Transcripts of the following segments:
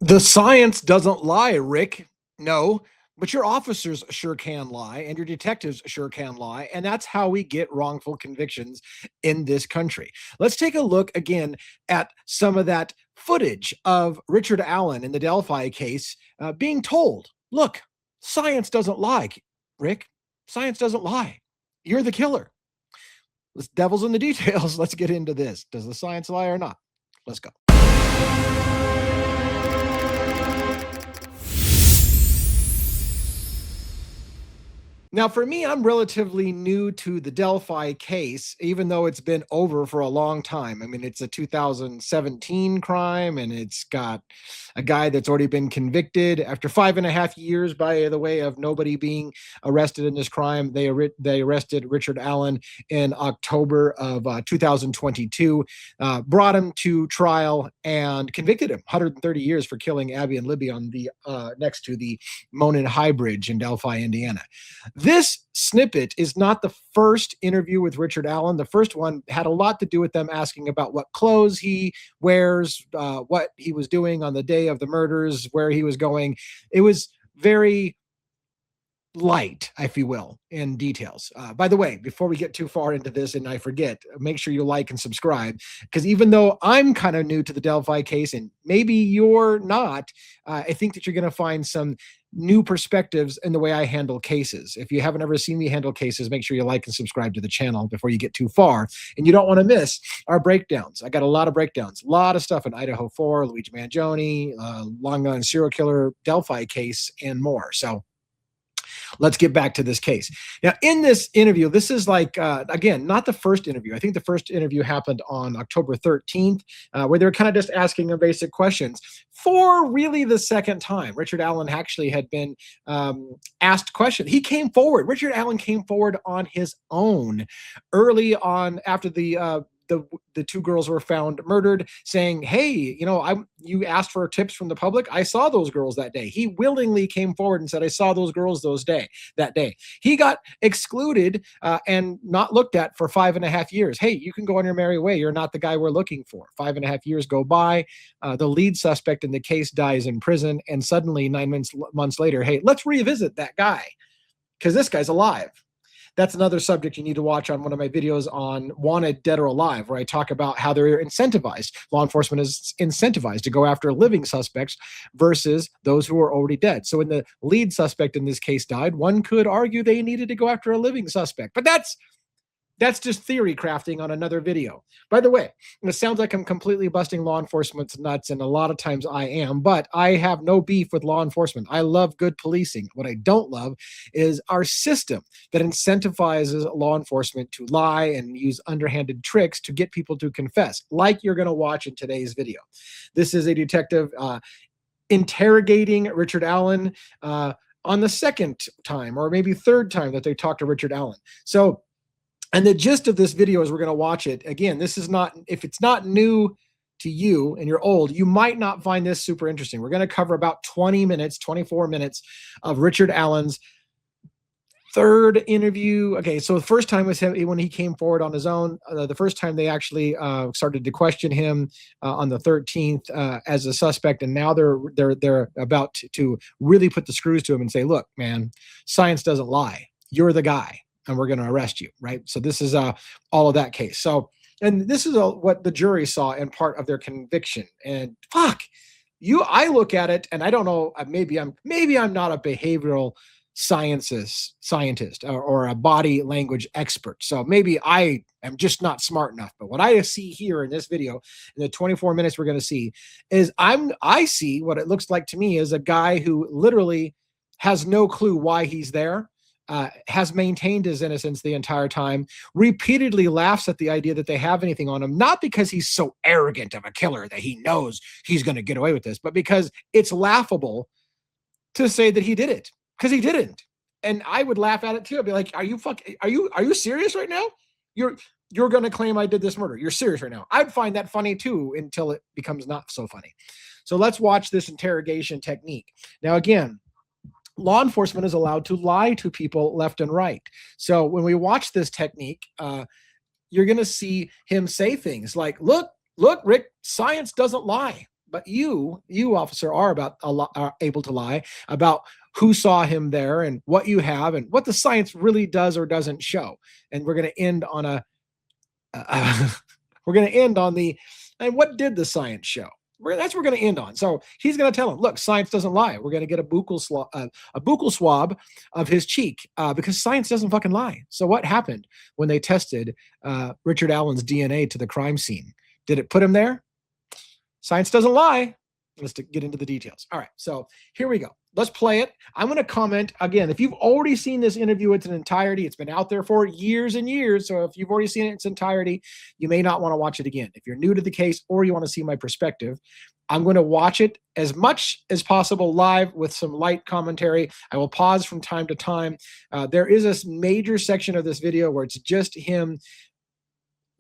The science doesn't lie, Rick. No, but your officers sure can lie, and your detectives sure can lie. And that's how we get wrongful convictions in this country. Let's take a look again at some of that footage of Richard Allen in the Delphi case being told, look, science doesn't lie, Rick. Science doesn't lie. You're the killer. The devil's in the details. Let's get into this. Does the science lie or not? Let's go. Now, for me, I'm relatively new to the Delphi case, even though it's been over for a long time. I mean, it's a 2017 crime, and it's got a guy that's already been convicted after 5.5 years, by the way, of nobody being arrested in this crime. They arrested Richard Allen in October of 2022, brought him to trial, and convicted him 130 years for killing Abby and Libby on the next to the Monon High Bridge in Delphi, Indiana. This snippet is not the first interview with Richard Allen. The first one had a lot to do with them asking about what clothes he wears, what he was doing on the day of the murders, where he was going. It was very light, if you will, in details. By the way, before we get too far into this and I forget, make sure you like and subscribe, because even though I'm kind of new to the Delphi case and maybe you're not, I think that you're going to find some new perspectives in the way I handle cases. If you haven't ever seen me handle cases, make sure you like and subscribe to the channel before you get too far. And you don't want to miss our breakdowns. I got a lot of breakdowns, a lot of stuff in Idaho 4, Luigi Mangione, Long Island serial killer, Delphi case, and more. So let's get back to this case. Now, in this interview, this is like, again, not the first interview. I think the first interview happened on October 13th, where they're kind of just asking him basic questions for really the second time. Richard Allen actually had been asked questions. He came forward. Richard Allen came forward on his own early on after the two girls were found murdered, saying, hey, you asked for tips from the public. I saw those girls that day. He willingly came forward and said, I saw those girls that day. He got excluded and not looked at for 5.5 years. Hey, you can go on your merry way. You're not the guy we're looking for. 5.5 years go by. The lead suspect in the case dies in prison. And suddenly 9 months later, hey, let's revisit that guy because this guy's alive. That's another subject you need to watch on one of my videos on Wanted, Dead or Alive, where I talk about how they're incentivized. Law enforcement is incentivized to go after living suspects versus those who are already dead. So when the lead suspect in this case died, one could argue they needed to go after a living suspect. But that's just theory crafting on another video. By the way, it sounds like I'm completely busting law enforcement's nuts, and a lot of times I am, but I have no beef with law enforcement. I love good policing. What I don't love is our system that incentivizes law enforcement to lie and use underhanded tricks to get people to confess, like you're going to watch in today's video. This is a detective interrogating Richard Allen on the second time or maybe third time that they talked to Richard Allen. And the gist of this video is we're going to watch it. Again, this is not, if it's not new to you and you're old, you might not find this super interesting. We're going to cover about 20 minutes, 24 minutes of Richard Allen's third interview. Okay, so the first time was him when he came forward on his own. The first time they actually started to question him on the 13th as a suspect, and now they're about to really put the screws to him and say, look, man, science doesn't lie. You're the guy. And we're going to arrest you, right? So this is all of that case. So, and this is what the jury saw in part of their conviction. And I look at it, and I don't know. Maybe I'm not a behavioral scientist or a body language expert. So maybe I am just not smart enough. But what I see here in this video, in the 24 minutes we're going to see, is I see what it looks like to me is a guy who literally has no clue why he's there. Has maintained his innocence the entire time, repeatedly laughs at the idea that they have anything on him, not because he's so arrogant of a killer that he knows he's going to get away with this, but because it's laughable to say that he did it, because he didn't. And I would laugh at it too. I'd be like, are you serious right now? You're going to claim I did this murder. You're serious right now. I'd find that funny too until it becomes not so funny. So let's watch this interrogation technique. Now, again, law enforcement is allowed to lie to people left and right. So when we watch this technique, you're going to see him say things like, look, Rick, science doesn't lie. But you officer are able to lie about who saw him there and what you have and what the science really does or doesn't show. And we're going to end on and what did the science show? That's what we're going to end on. So he's going to tell him, look, science doesn't lie. We're going to get a buccal swab of his cheek because science doesn't fucking lie. So what happened when they tested Richard Allen's DNA to the crime scene? Did it put him there? Science doesn't lie. Let's get into the details. All right, so here we go. Let's play it. I'm going to comment again. If you've already seen this interview in its entirety, it's been out there for years and years. So if you've already seen it in its entirety, you may not want to watch it again. If you're new to the case or you want to see my perspective, I'm going to watch it as much as possible live with some light commentary. I will pause from time to time. There is a major section of this video where it's just him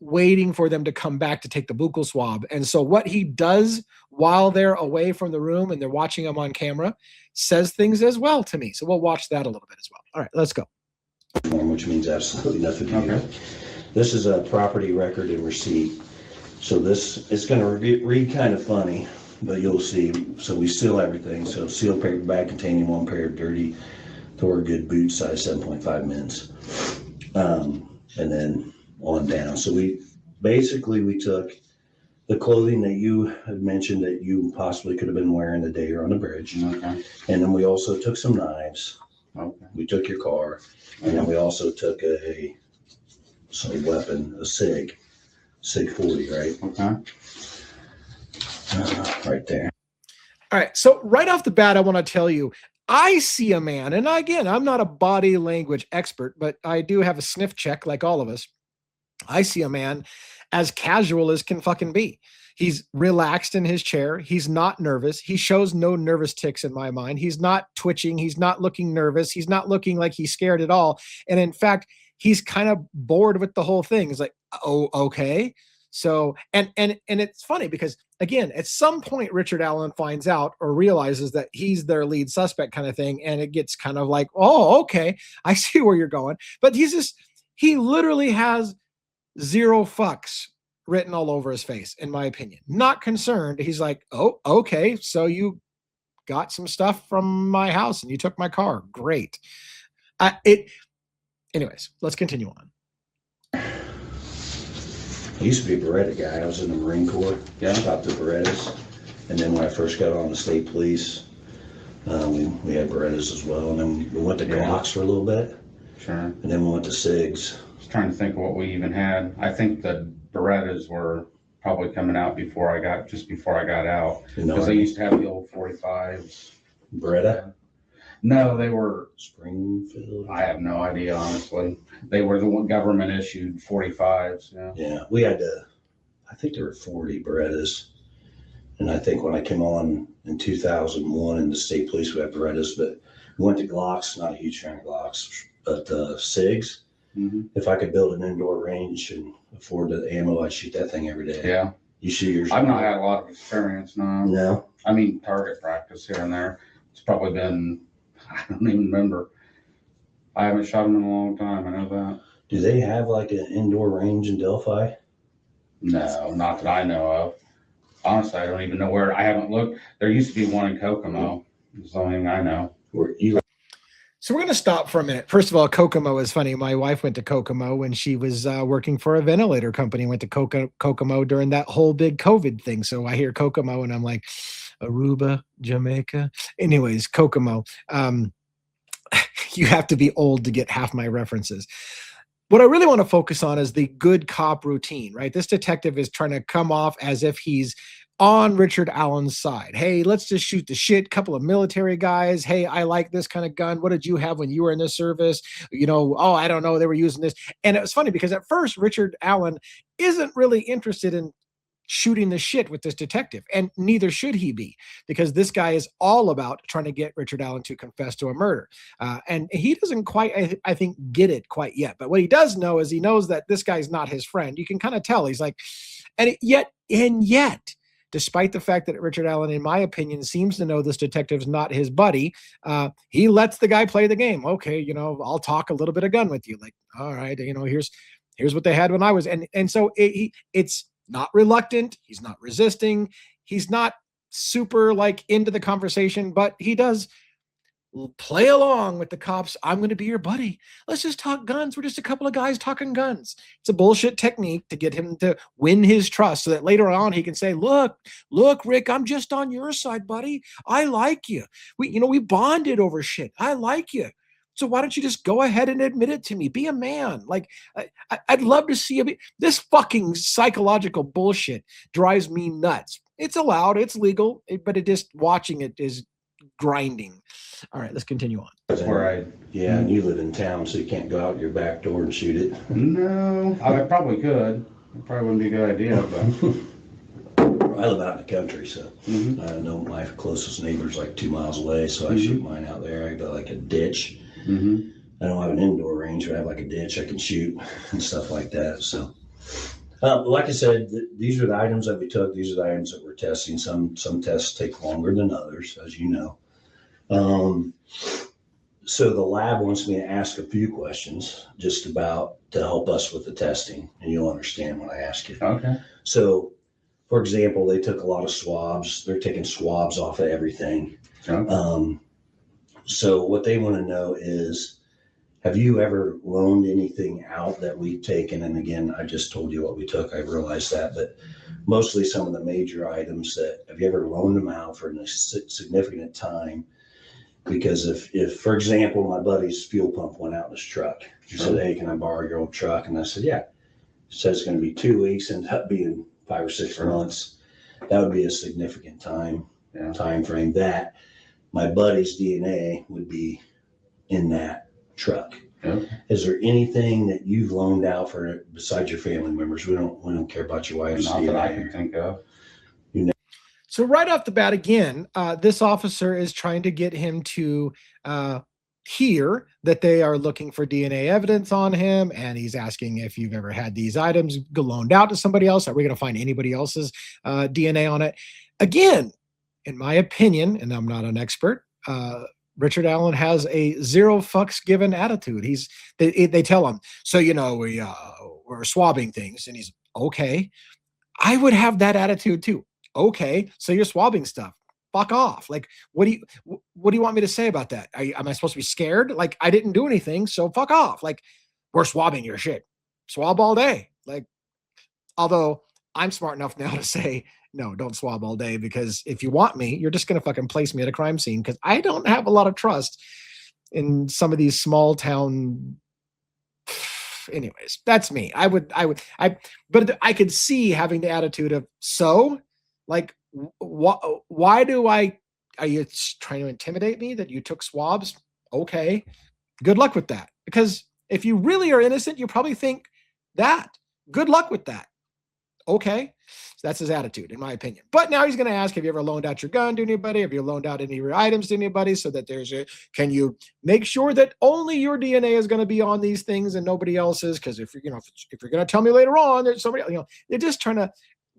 waiting for them to come back to take the buccal swab. And so what he does while they're away from the room and they're watching him on camera says things as well to me. So we'll watch that a little bit as well. All right, let's go. Which means absolutely nothing to you. This is a property record and receipt. So this, it's going to read kind of funny, but you'll see. So we seal everything. So sealed paper bag containing 1 pair of dirty Thorgood boots, size 7.5 mins. And then on down. So we took the clothing that you had mentioned that you possibly could have been wearing the day you're on the bridge. Okay. And then we also took some knives. Okay. We took your car. And then we also took a weapon, a SIG 40, right? Okay. Right there. All right. So right off the bat, I want to tell you, I see a man, and again, I'm not a body language expert, but I do have a sniff check like all of us. I see a man as casual as can fucking be. He's relaxed in his chair. He's not nervous. He shows no nervous tics in my mind. He's not twitching. He's not looking nervous. He's not looking like he's scared at all. And in fact, he's kind of bored with the whole thing. He's like, oh, okay. So, and it's funny because again, at some point, Richard Allen finds out or realizes that he's their lead suspect kind of thing. And it gets kind of like, oh, okay, I see where you're going. But he literally has 0 fucks written all over his face, in my opinion. Not concerned. He's like, oh, okay, so you got some stuff from my house and you took my car. Great. Anyways, let's continue on. I used to be a Beretta guy. I was in the Marine Corps. Yeah. Stopped the Berettas. And then when I first got on the state police, we had Berettas as well. And then we went to Glocks for a little bit. Sure. And then we went to SIGs. I was trying to think of what we even had. I think the Berettas were probably coming out before I got out. Because they used to have the old 45s. Beretta? No, they were Springfield. I have no idea, honestly. They were the one government issued 45s. Yeah. Yeah, we had I think there were 40 Berettas. And I think when I came on in 2001 in the state police, we had Berettas, but we went to Glocks, not a huge fan of Glocks, but SIGs. Mm-hmm. If I could build an indoor range and afford the ammo, I'd shoot that thing every day. Yeah. You shoot yours? I've not had a lot of experience, no. No? I mean, target practice here and there. It's probably been, I don't even remember. I haven't shot them in a long time, I know that. Do they have like an indoor range in Delphi? No, not that I know of. Honestly, I don't even know where. I haven't looked. There used to be one in Kokomo. That's the only thing I know. So we're going to stop for a minute. First of all, Kokomo is funny. My wife went to Kokomo when she was working for a ventilator company. Went to Kokomo during that whole big COVID thing. So I hear Kokomo and I'm like, Aruba, Jamaica. Anyways, Kokomo. You have to be old to get half my references. What I really want to focus on is the good cop routine, right? This detective is trying to come off as if he's on Richard Allen's side. Hey, let's just shoot the shit. Couple of military guys. Hey, I like this kind of gun. What did you have when you were in the service? Oh, I don't know. They were using this. And it was funny because at first Richard Allen isn't really interested in shooting the shit with this detective, and neither should he be, because this guy is all about trying to get Richard Allen to confess to a murder. And he doesn't quite, I think, get it quite yet. But what he does know is he knows that this guy's not his friend. You can kind of tell. He's like, and yet, despite the fact that Richard Allen, in my opinion, seems to know this detective's not his buddy, he lets the guy play the game. Okay, I'll talk a little bit of gun with you. Like, all right, here's what they had when I was, and so it's not reluctant. He's not resisting. He's not super like into the conversation, but he does play along with the cops. I'm going to be your buddy. Let's just talk guns. We're just a couple of guys talking guns. It's a bullshit technique to get him to win his trust so that later on he can say, look, Rick, I'm just on your side, buddy. I like you. We bonded over shit. I like you. So why don't you just go ahead and admit it to me? Be a man. Like, I'd love to see this fucking psychological bullshit drives me nuts. It's allowed, it's legal, but it just watching it is grinding. All right, let's continue on. That's where Yeah, and you live in town, so you can't go out your back door and shoot it. No, I probably could. It probably wouldn't be a good idea, but I live out in the country, so I know my closest neighbor's like 2 miles away, so I shoot mine out there. I got like a ditch. I don't have an indoor range, but I have like a ditch I can shoot and stuff like that. So, like I said, these are the items that we took. These are the items that we're testing. Some tests take longer than others, as you know. So the lab wants me to ask a few questions just about to help us with the testing, and you'll understand when I ask you. Okay. So, for example, they took a lot of swabs. They're taking swabs off of everything. Okay. So what they want to know is, have you ever loaned anything out that we've taken? And again, I just told you what we took. I realized that, but mostly some of the major items that, have you ever loaned them out for a significant time? Because if, for example, my buddy's fuel pump went out in his truck, he said, hey, can I borrow your old truck? And I said, yeah. He said it's going to be 2 weeks, ended up being 5 or 6 months. That would be a significant time frame. That my buddy's DNA would be in that truck. Okay. Is there anything that you've loaned out for besides your family members? We don't care about your wife's Not DNA. that I can think of. So right off the bat, again, this officer is trying to get him to hear that they are looking for DNA evidence on him, and he's asking if you've ever had these items loaned out to somebody else. Are we going to find anybody else's DNA on it? Again, in my opinion, and I'm not an expert, Richard Allen has a zero fucks given attitude. They tell him, so we're swabbing things, and he's okay. I would have that attitude too. Okay, so you're swabbing stuff. Fuck off. Like, what do you want me to say about that? Am I supposed to be scared? Like, I didn't do anything, so fuck off. Like, we're swabbing your shit. Swab all day. Like, although I'm smart enough now to say, no, don't swab all day, because if you want me, you're just going to fucking place me at a crime scene, because I don't have a lot of trust in some of these small town. Anyways, that's me. But I could see having the attitude of, so, like, why are you trying to intimidate me that you took swabs? Okay, good luck with that. Because if you really are innocent, you probably think that. Good luck with that. Okay, so that's his attitude, in my opinion. But now he's going to ask, have you ever loaned out your gun to anybody? Have you loaned out any of your items to anybody? So that can you make sure that only your DNA is going to be on these things and nobody else's? Because if you're going to tell me later on there's somebody, they're just trying to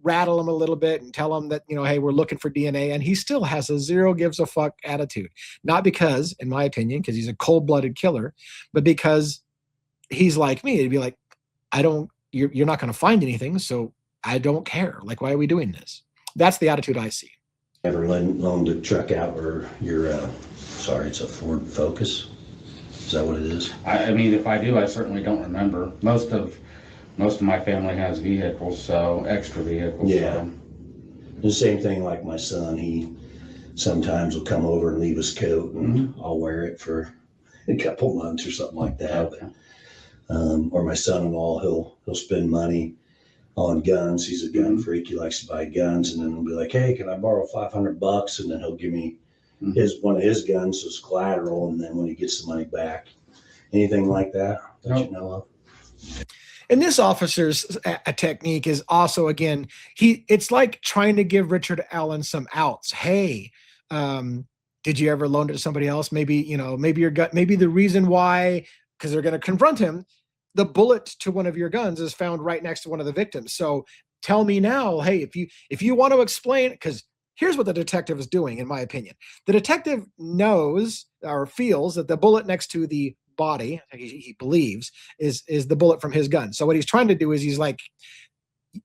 rattle him a little bit and tell him that, hey, we're looking for DNA. And he still has a zero gives a fuck attitude. Not because, in my opinion, because he's a cold-blooded killer, but because he's like me. He'd be like, you're not going to find anything, so I don't care. Like, why are we doing this? That's the attitude I see. Ever loaned a truck out, or it's a Ford Focus? Is that what it is? I mean, if I do, I certainly don't remember. Most of my family has vehicles, so extra vehicles. Yeah. So. The same thing, like my son, he sometimes will come over and leave his coat, and I'll wear it for a couple months or something like that. Okay. Or my son-in-law, he'll spend money on guns. He's a gun freak. He likes to buy guns, and then he'll be like, hey, can I borrow $500? And then he'll give me one of his guns as collateral, and then when he gets the money back. Anything like that you know of? And this officer's a technique is also, again, it's like trying to give Richard Allen some outs. Hey, did you ever loan it to somebody else? Maybe, maybe the reason why, because they're going to confront him, the bullet to one of your guns is found right next to one of the victims. So tell me now, hey, if you want to explain, because here's what the detective is doing, in my opinion. The detective knows or feels that the bullet next to the body, he believes, is the bullet from his gun. So what he's trying to do is he's like,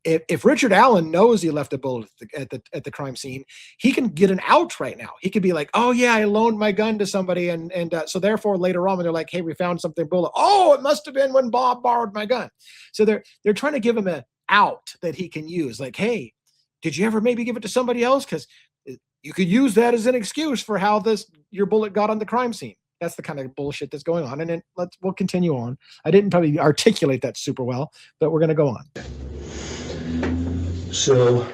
if Richard Allen knows he left a bullet at the crime scene, he can get an out right now. He could be like, oh yeah, I loaned my gun to somebody, and so therefore later on when they're like, hey, we found something bullet. Oh, it must have been when Bob borrowed my gun. So they're trying to give him an out that he can use. Like, hey, did you ever maybe give it to somebody else? Because you could use that as an excuse for how your bullet got on the crime scene. That's the kind of bullshit that's going on. And then we'll continue on. I didn't probably articulate that super well, but we're going to go on. So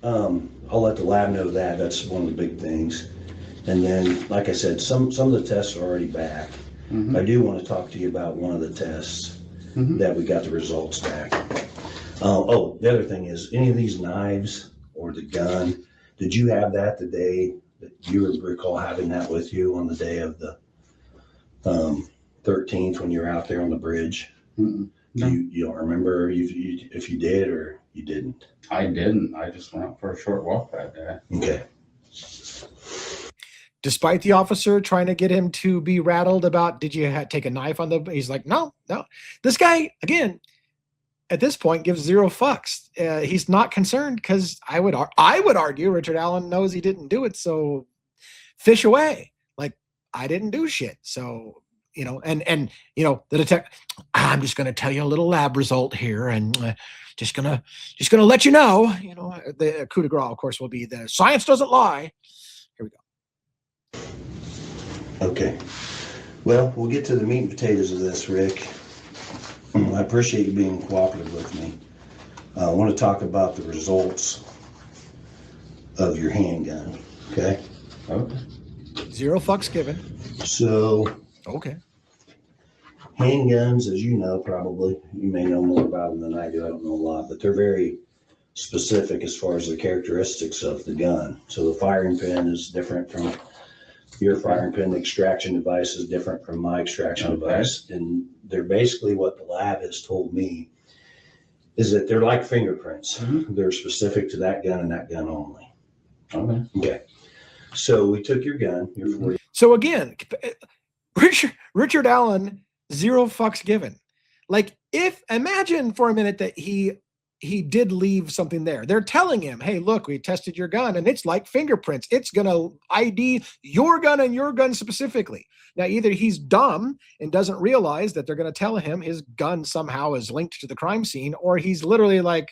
I'll let the lab know that. That's one of the big things. And then, like I said, some of the tests are already back. Mm-hmm. I do want to talk to you about one of the tests that we got the results back. The other thing is, any of these knives or the gun, did you have that the day that you recall having that with you on the day of the 13th when you were out there on the bridge? Mm-mm. No. You don't remember if you did or you didn't? I didn't. I just went out for a short walk that day. Okay. Despite the officer trying to get him to be rattled about, did you take a knife on he's like, no. This guy, again, at this point, gives zero fucks. He's not concerned because I would argue Richard Allen knows he didn't do it. So fish away. Like, I didn't do shit. So, and the detective, I'm just going to tell you a little lab result here and just going to let you know, the coup de grace, of course, will be the science doesn't lie. Here we go. Okay. Well, we'll get to the meat and potatoes of this, Rick. I appreciate you being cooperative with me. I want to talk about the results of your handgun. Okay? Okay. Zero fucks given. So. Okay. Handguns, as you know, probably, you may know more about them than I do. I don't know a lot, but they're very specific as far as the characteristics of the gun. So the firing pin is different from your firing pin. The extraction device is different from my extraction device. And they're basically what the lab has told me is that they're like fingerprints. Mm-hmm. They're specific to that gun and that gun only. Okay. So we took your gun. So again, Richard Allen, zero fucks given. Like, imagine for a minute that he did leave something there. They're telling him, hey, look, we tested your gun and it's like fingerprints. It's going to ID your gun and your gun specifically. Now, either he's dumb and doesn't realize that they're going to tell him his gun somehow is linked to the crime scene, or he's literally like,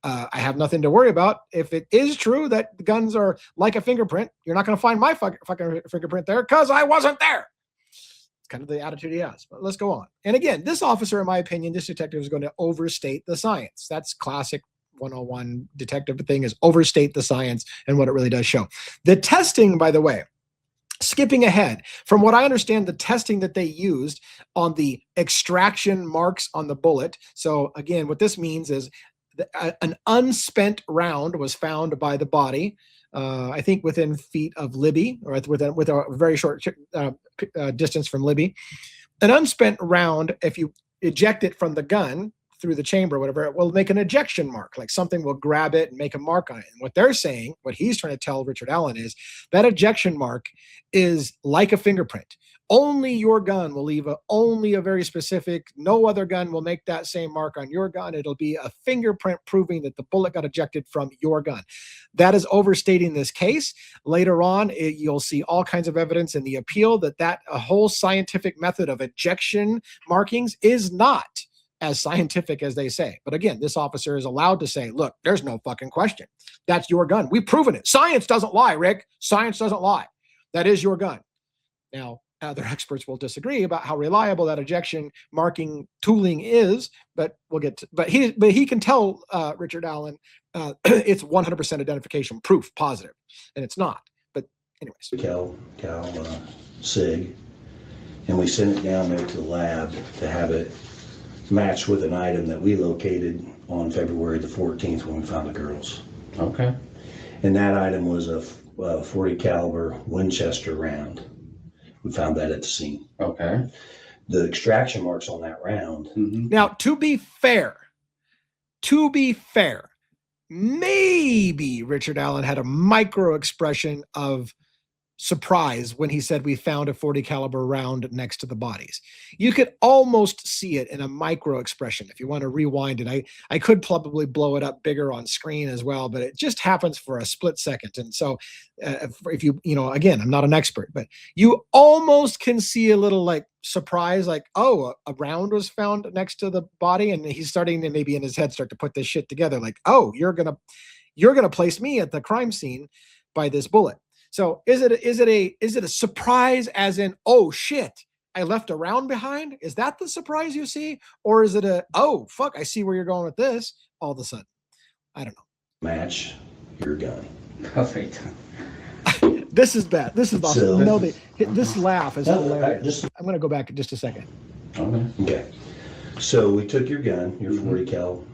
I have nothing to worry about. If it is true that the guns are like a fingerprint, you're not going to find my fucking fingerprint there because I wasn't there. Kind of the attitude he has, but let's go on. And again, this officer, in my opinion, this detective is going to overstate the science. That's classic 101 detective thing, is overstate the science and what it really does show. The testing, by the way, skipping ahead, from what I understand, the testing that they used on the extraction marks on the bullet. So again, what this means is an unspent round was found by the body, I think within feet of Libby, or with a very short distance from Libby. An unspent round, if you eject it from the gun through the chamber, whatever, it will make an ejection mark, like something will grab it and make a mark on it. And what they're saying, what he's trying to tell Richard Allen is that ejection mark is like a fingerprint. Only your gun will leave only a very specific, no other gun will make that same mark on your gun. It'll be a fingerprint proving that the bullet got ejected from your gun. That is overstating this case. Later on, you'll see all kinds of evidence in the appeal that a whole scientific method of ejection markings is not as scientific as they say. But again, this officer is allowed to say, look, there's no fucking question. That's your gun. We've proven it. Science doesn't lie, Rick. Science doesn't lie. That is your gun. Now, other experts will disagree about how reliable that ejection marking tooling is, but we'll get to, but he can tell Richard Allen it's 100% identification proof positive, and it's not. But anyways. Cal SIG, and we sent it down there to the lab to have it matched with an item that we located on February the 14th when we found the girls. Okay. And that item was a 40 caliber Winchester round. We found that at the scene. Okay. The extraction marks on that round. Mm-hmm. Now, to be fair, maybe Richard Allen had a micro expression of surprise when he said we found a 40 caliber round next to the bodies. You could almost see it in a micro expression. If you want to rewind it, I could probably blow it up bigger on screen as well, but it just happens for a split second. And so if you know, again, I'm not an expert, but you almost can see a little like surprise, like, oh, a round was found next to the body. And he's starting to maybe in his head start to put this shit together. Like, oh, you're going to place me at the crime scene by this bullet. So is it a surprise as in, oh shit, I left a round behind? Is that the surprise you see? Or is it a, oh fuck, I see where you're going with this all of a sudden? I don't know. Match your gun. Perfect. This is bad. This is awesome. So, No, this laugh is hilarious. Just, I'm going to go back in just a second. okay. So we took your gun, your 40 cal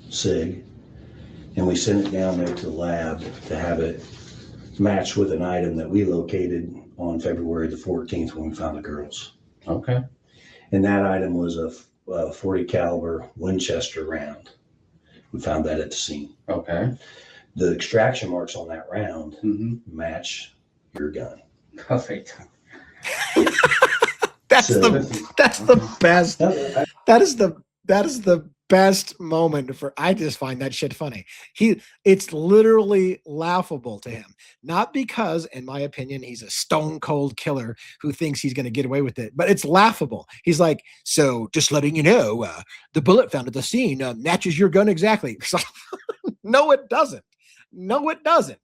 SIG, and we sent it down there to the lab to have it matched with an item that we located on February the 14th when we found the girls. Okay. And that item was a 40 caliber Winchester round. We found that at the scene. Okay. The extraction marks on that round match your gun. Perfect. That's the best. That is the best moment for, I just find that shit funny. It's literally laughable to him, not because, in my opinion, he's a stone cold killer who thinks he's going to get away with it, but it's laughable. He's like, so just letting you know, the bullet found at the scene matches your gun exactly. So, no, it doesn't. No, it doesn't,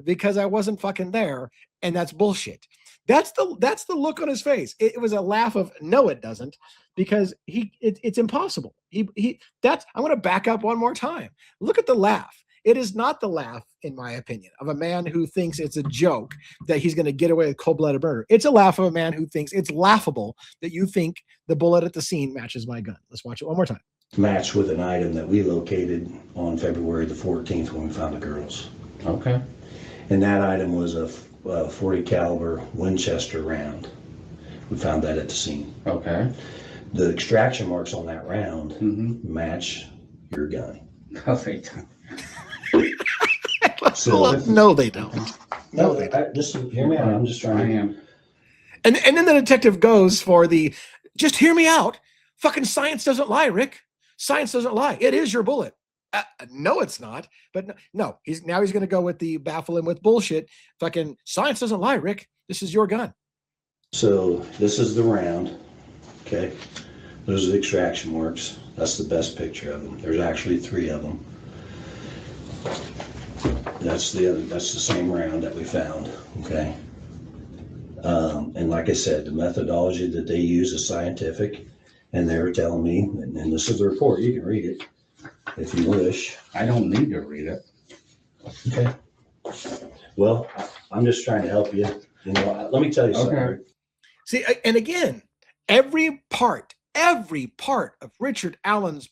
because I wasn't fucking there, and that's bullshit. That's the look on his face. It was a laugh of, no, it doesn't, because it's impossible. I'm going to back up one more time. Look at the laugh. It is not the laugh, in my opinion, of a man who thinks it's a joke that he's going to get away with cold-blooded murder. It's a laugh of a man who thinks it's laughable that you think the bullet at the scene matches my gun. Let's watch it one more time. Matched with an item that we located on February the 14th when we found the girls. Okay. And that item was a 40 caliber Winchester round. We found that at the scene. Okay. The extraction marks on that round match your gun. Perfect. No, they don't. No, they don't. Just hear me out. I'm just trying. I am. And then the detective goes for the, just hear me out. Fucking science doesn't lie, Rick. Science doesn't lie. It is your bullet. No, it's not. But no, he's going to go with the baffle him with bullshit. Fucking science doesn't lie, Rick. This is your gun. So this is the round. Okay. Those are the extraction marks. That's the best picture of them. There's actually 3 of them. That's the same round that we found. Okay. And like I said, the methodology that they use is scientific, and they were telling me, and this is the report, you can read it if you wish. I don't need to read it. Okay. Well, I'm just trying to help you. You know, let me tell you something. Okay. See, and again, every part of Richard Allen's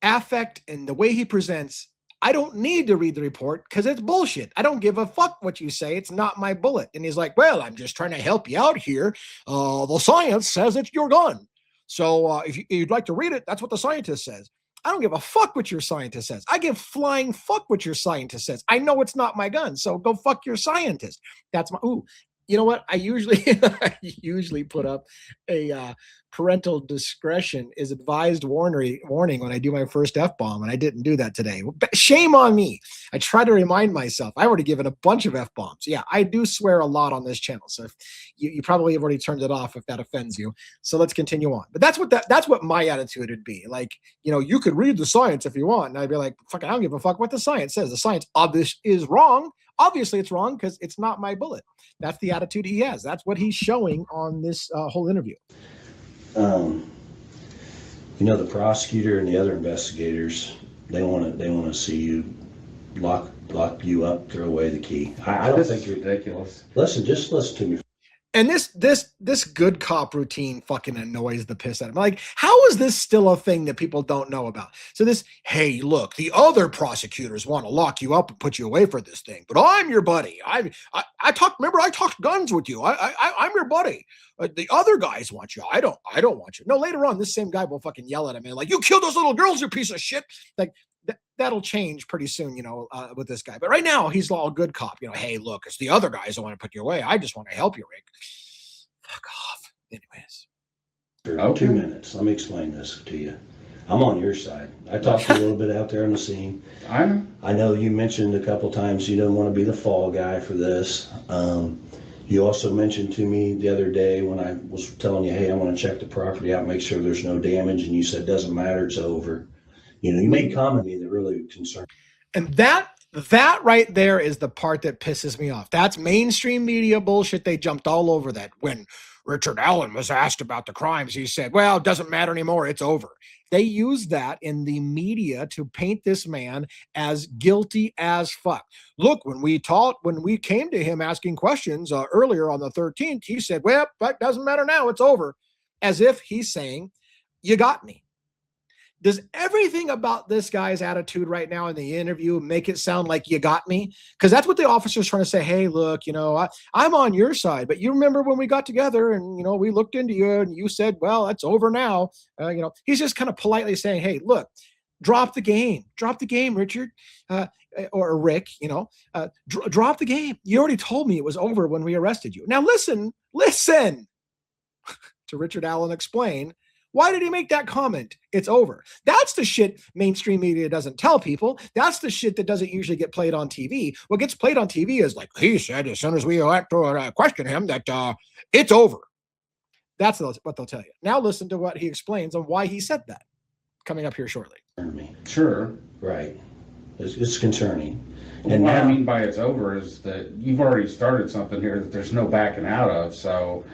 affect and the way he presents, I don't need to read the report because it's bullshit. I don't give a fuck what you say. It's not my bullet. And he's like, well, I'm just trying to help you out here. The science says it's your gun. So if you'd like to read it, that's what the scientist says. I don't give a fuck what your scientist says. I give flying fuck what your scientist says. I know it's not my gun, so go fuck your scientist. That's my, ooh. You know what? I usually put up a parental discretion is advised warning when I do my first F-bomb, and I didn't do that today. Shame on me. I try to remind myself. I've already given a bunch of F-bombs. Yeah, I do swear a lot on this channel, so if you probably have already turned it off if that offends you. So let's continue on. But that's what my attitude would be. Like, you know, you could read the science if you want, and I'd be like, fuck, I don't give a fuck what the science says. The science obviously is wrong. Obviously, it's wrong because it's not my bullet. That's the attitude he has. That's what he's showing on this whole interview. You know, the prosecutor and the other investigators, they want to see you lock you up, throw away the key. I don't think you're ridiculous. Just listen to me. And this good cop routine fucking annoys the piss out of me. Like, how is this still a thing that people don't know about? So this, hey, look, the other prosecutors want to lock you up and put you away for this thing, but I'm your buddy. I talked guns with you. I'm your buddy. The other guys want you. I don't want you. No, later on, this same guy will fucking yell at him and like, you killed those little girls, you piece of shit. Like, that'll change pretty soon, with this guy. But right now, he's all good cop. Hey, look, it's the other guys that want to put you away. I just want to help you, Rick. Fuck off. Anyways. For 2 minutes. Let me explain this to you. I'm on your side. I talked to you a little bit out there on the scene. I know you mentioned a couple times you don't want to be the fall guy for this. You also mentioned to me the other day when I was telling you, hey, I want to check the property out, make sure there's no damage, and you said, doesn't matter, it's over. You made a comment to me that really concerned me. And that right there is the part that pisses me off. That's mainstream media bullshit. They jumped all over that. When Richard Allen was asked about the crimes, he said, well, it doesn't matter anymore, it's over. They used that in the media to paint this man as guilty as fuck. Look, when we came to him asking questions earlier on the 13th, he said, well, that doesn't matter now, it's over. As if he's saying, you got me. Does everything about this guy's attitude right now in the interview make it sound like you got me? Because that's what the officer's trying to say. Hey, look, I'm on your side, but you remember when we got together and, we looked into you and you said, well, it's over now. He's just kind of politely saying, hey, look, drop the game, Richard, or Rick, drop the game. You already told me it was over when we arrested you. Now listen to Richard Allen explain. Why did he make that comment? It's over. That's the shit mainstream media doesn't tell people. That's the shit that doesn't usually get played on TV. What gets played on TV is like, he said as soon as we have to question him that it's over. That's what they'll tell you. Now listen to what he explains on why he said that. Coming up here shortly. Sure. Right. It's concerning. And what I mean by it's over is that you've already started something here that there's no backing out of. So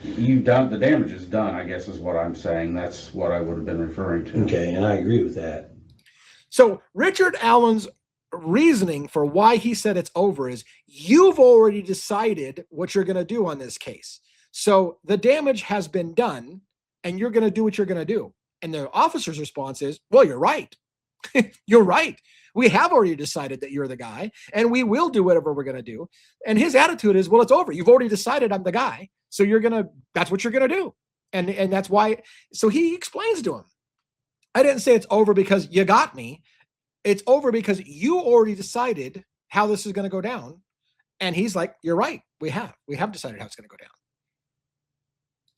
you've done, the damage is done, I guess is what I'm saying. That's what I would have been referring to. Okay, and I agree with that. So Richard Allen's reasoning for why he said it's over is you've already decided what you're going to do on this case. So the damage has been done and you're going to do what you're going to do. And the officer's response is, well, you're right. You're right. We have already decided that you're the guy and we will do whatever we're going to do. And his attitude is, well, it's over. You've already decided I'm the guy. So that's what you're going to do. And that's why. So he explains to him, I didn't say it's over because you got me. It's over because you already decided how this is going to go down. And he's like, you're right. We have decided how it's going to go down.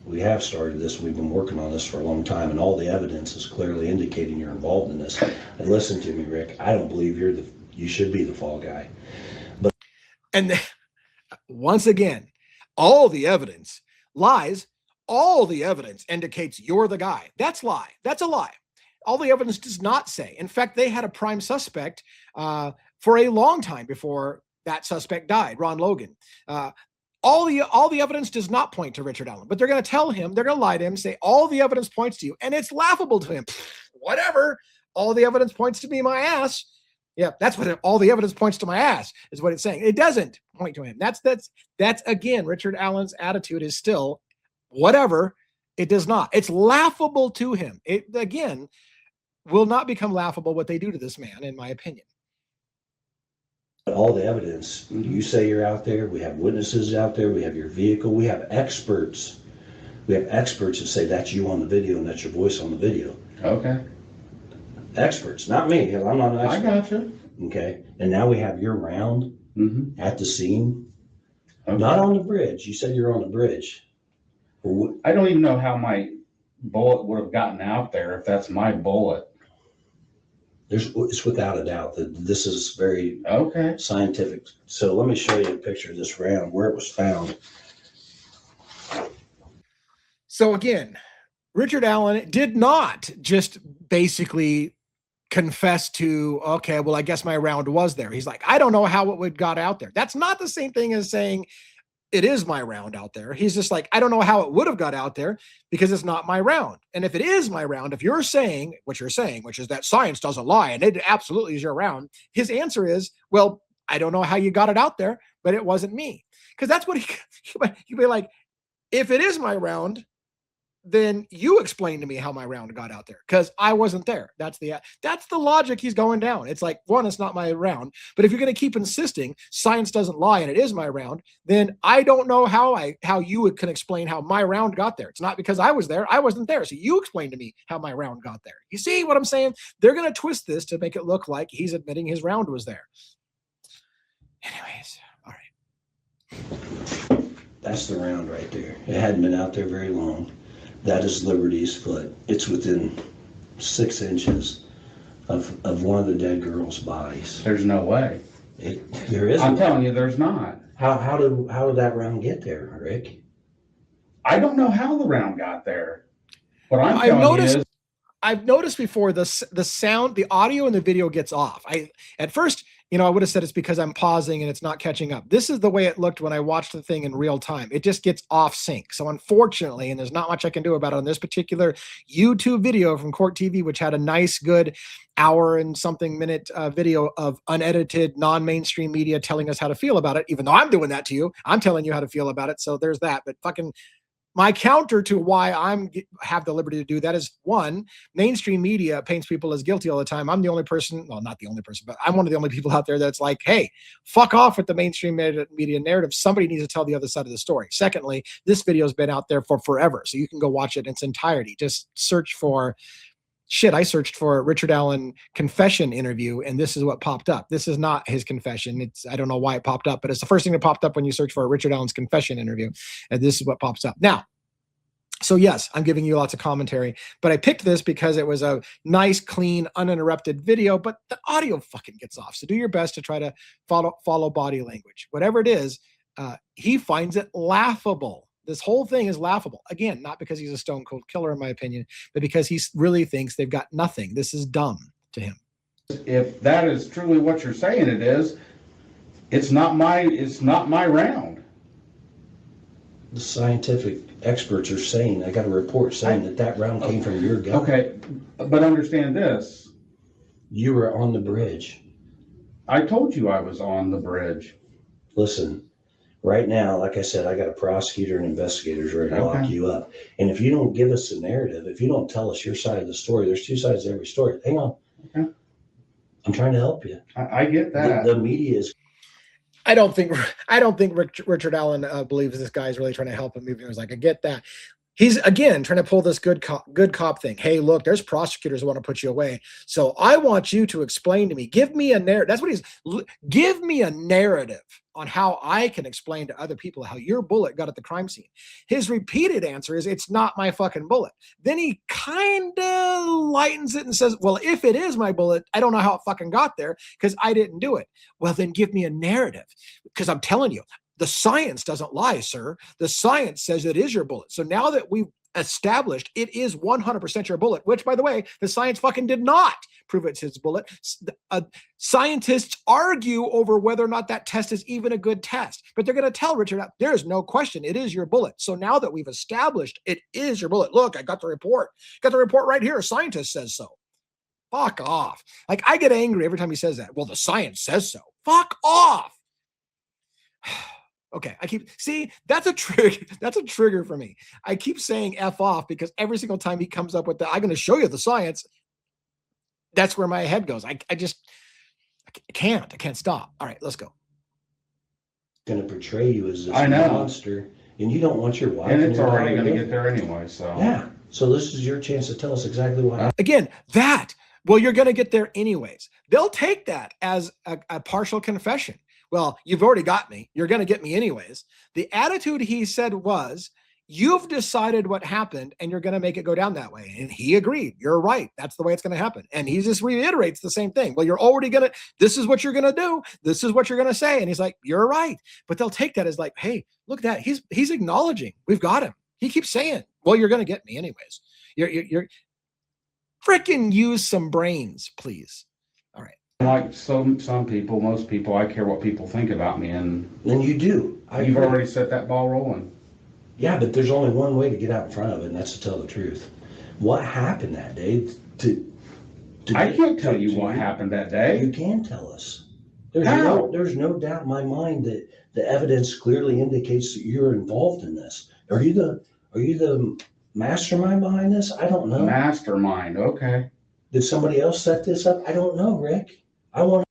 We have started this. We've been working on this for a long time, and all the evidence is clearly indicating you're involved in this. And listen to me, Rick. I don't believe you should be the fall guy. But once again, all the evidence lies. All the evidence indicates you're the guy. That's lie. That's a lie. All the evidence does not say. In fact, they had a prime suspect for a long time before that suspect died, Ron Logan. All the evidence does not point to Richard Allen, but they're going to tell him, they're going to lie to him, say all the evidence points to you, and it's laughable to him. Whatever. All the evidence points to me, my ass. Yeah, that's what all the evidence points to my ass is what it's saying. It doesn't point to him. That's again, Richard Allen's attitude is still whatever. It does not. It's laughable to him. It again will not become laughable what they do to this man, in my opinion. All the evidence, you say you're out there, we have witnesses out there, we have your vehicle, we have experts. We have experts that say that's you on the video and that's your voice on the video. Okay. Experts, not me. I'm not an expert. I gotcha. Okay. And now we have your round at the scene. Okay. Not on the bridge. You said you're on the bridge. I don't even know how my bullet would have gotten out there if that's my bullet. It's without a doubt that this is very scientific. So let me show you a picture of this round, where it was found. So again, Richard Allen did not just basically confess to, okay, well, I guess my round was there. He's like, I don't know how it would got out there. That's not the same thing as saying it is my round out there. He's just like, I don't know how it would have got out there because it's not my round. And if it is my round, if you're saying what you're saying, which is that science doesn't lie and it absolutely is your round, his answer is, well, I don't know how you got it out there, but it wasn't me. Because that's what he'd be like, if it is my round, then you explain to me how my round got out there, because I wasn't there. That's the logic he's going down. It's like, one, it's not my round, but if you're going to keep insisting science doesn't lie and it is my round, then I don't know how you can explain how my round got there. It's not because I was there. I wasn't there. So you explain to me how my round got there. You see what I'm saying? They're going to twist this to make it look like he's admitting his round was there. Anyways, all right. That's the round right there. It hadn't been out there very long. That is Liberty's foot. It's within 6 inches of one of the dead girl's bodies. There's no way. There isn't. I'm telling you, there's not. How did that round get there, Rick? I don't know how the round got there. What I'm telling you is, I've noticed before the sound, the audio in the video gets off. At first, I would have said it's because I'm pausing and it's not catching up. This is the way it looked when I watched the thing in real time. It just gets off sync. So unfortunately, and there's not much I can do about it on this particular YouTube video from Court TV, which had a nice, good hour and something minute video of unedited, non-mainstream media telling us how to feel about it. Even though I'm doing that to you, I'm telling you how to feel about it. So there's that. But fucking my counter to why have the liberty to do that is, one, mainstream media paints people as guilty all the time. I'm the only person, well, not the only person, but I'm one of the only people out there that's like, hey, fuck off with the mainstream media narrative. Somebody needs to tell the other side of the story. Secondly, this video has been out there for forever, so you can go watch it in its entirety. Just search for I searched for Richard Allen confession interview, and this is what popped up. This is not his confession. I don't know why it popped up, but it's the first thing that popped up when you search for Richard Allen's confession interview. And this is what pops up. Now, so yes, I'm giving you lots of commentary, but I picked this because it was a nice, clean, uninterrupted video, but the audio fucking gets off. So do your best to try to follow body language. Whatever it is, he finds it laughable. This whole thing is laughable. Again, not because he's a stone cold killer, in my opinion, but because he really thinks they've got nothing. This is dumb to him. if that is truly what you're saying it is, it's not my round. The scientific experts are saying, I got a report saying that round came from your gun. Okay, but understand this. You were on the bridge. I told you I was on the bridge. Listen, right now, like I said, I got a prosecutor and investigators ready to lock you up. And if you don't give us a narrative, if you don't tell us your side of the story, there's two sides to every story. Hang on. Okay. I'm trying to help you. I get that. The media is. I don't think Richard Allen believes this guy is really trying to help him. He was like, I get that. He's, again, trying to pull this good cop thing. Hey, look, there's prosecutors who want to put you away. So I want you to explain to me. Give me a narrative. That's what give me a narrative on how I can explain to other people how your bullet got at the crime scene. His repeated answer is, it's not my fucking bullet. Then he kind of lightens it and says, well, if it is my bullet, I don't know how it fucking got there because I didn't do it. Well, then give me a narrative, because I'm telling you, the science doesn't lie, sir. The science says it is your bullet. So now that we've established it is 100% your bullet, which, by the way, the science fucking did not prove it's his bullet. Scientists argue over whether or not that test is even a good test, but they're going to tell Richard, there is no question, it is your bullet. So now that we've established it is your bullet, look, I got the report. Got the report right here. A scientist says so. Fuck off. Like, I get angry every time he says that. Well, the science says so. Fuck off. Okay, that's a trigger. That's a trigger for me. I keep saying F off because every single time he comes up with I'm going to show you the science, that's where my head goes. I can't stop. All right, let's go. Going to portray you as this monster, and you don't want your wife. And it's already going to get there anyway, so. Yeah, so this is your chance to tell us exactly what. Again, well, you're going to get there anyways. They'll take that as a partial confession. Well, you've already got me. You're going to get me anyways. The attitude he said was, you've decided what happened and you're going to make it go down that way. And he agreed. You're right. That's the way it's going to happen. And he just reiterates the same thing. Well, you're already going to, this is what you're going to do. This is what you're going to say. And he's like, you're right. But they'll take that as like, hey, look at that. He's acknowledging we've got him. He keeps saying, well, you're going to get me anyways. You're freaking use some brains, please. All right. Like some people, most people, I care what people think about me, and you do. You've already set that ball rolling. Yeah, but there's only one way to get out in front of it, and that's to tell the truth. What happened that day? I can't tell you what happened that day. You can tell us. There's no doubt in my mind that the evidence clearly indicates that you're involved in this. Are you the mastermind behind this? I don't know. Mastermind, okay. Did somebody else set this up? I don't know, Rick. I want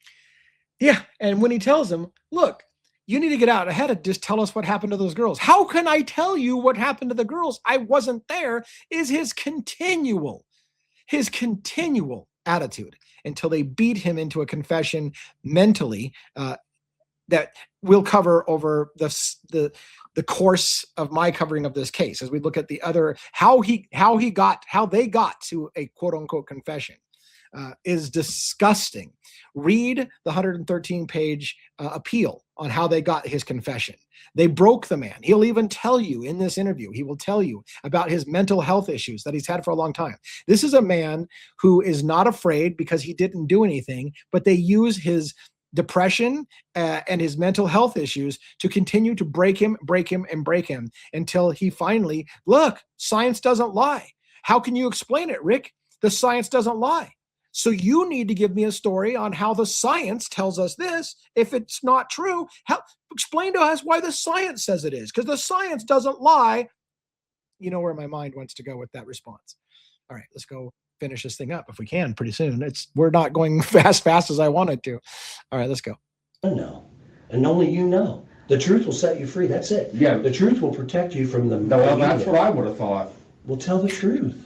Yeah. And when he tells him, look, you need to get out ahead and just tell us what happened to those girls. How can I tell you what happened to the girls? I wasn't there, is his continual attitude until they beat him into a confession mentally that we'll cover over the course of my covering of this case as we look at the other how they got to a quote unquote confession. Is disgusting. Read the 113-page appeal on how they got his confession. They broke the man. He'll even tell you in this interview, he will tell you about his mental health issues that he's had for a long time. This is a man who is not afraid because he didn't do anything, but they use his depression and his mental health issues to continue to break him until he finally, look, science doesn't lie. How can you explain it, Rick? The science doesn't lie. So you need to give me a story on how the science tells us this. If it's not true, explain to us why the science says it is, because the science doesn't lie. You know where my mind wants to go with that response. All right, let's go finish this thing up if we can pretty soon. We're not going fast as I wanted to. All right, let's go. know. And only you know. The truth will set you free. That's it. Yeah. The truth will protect you from the... Well, that's what I would have thought. Well, tell the truth.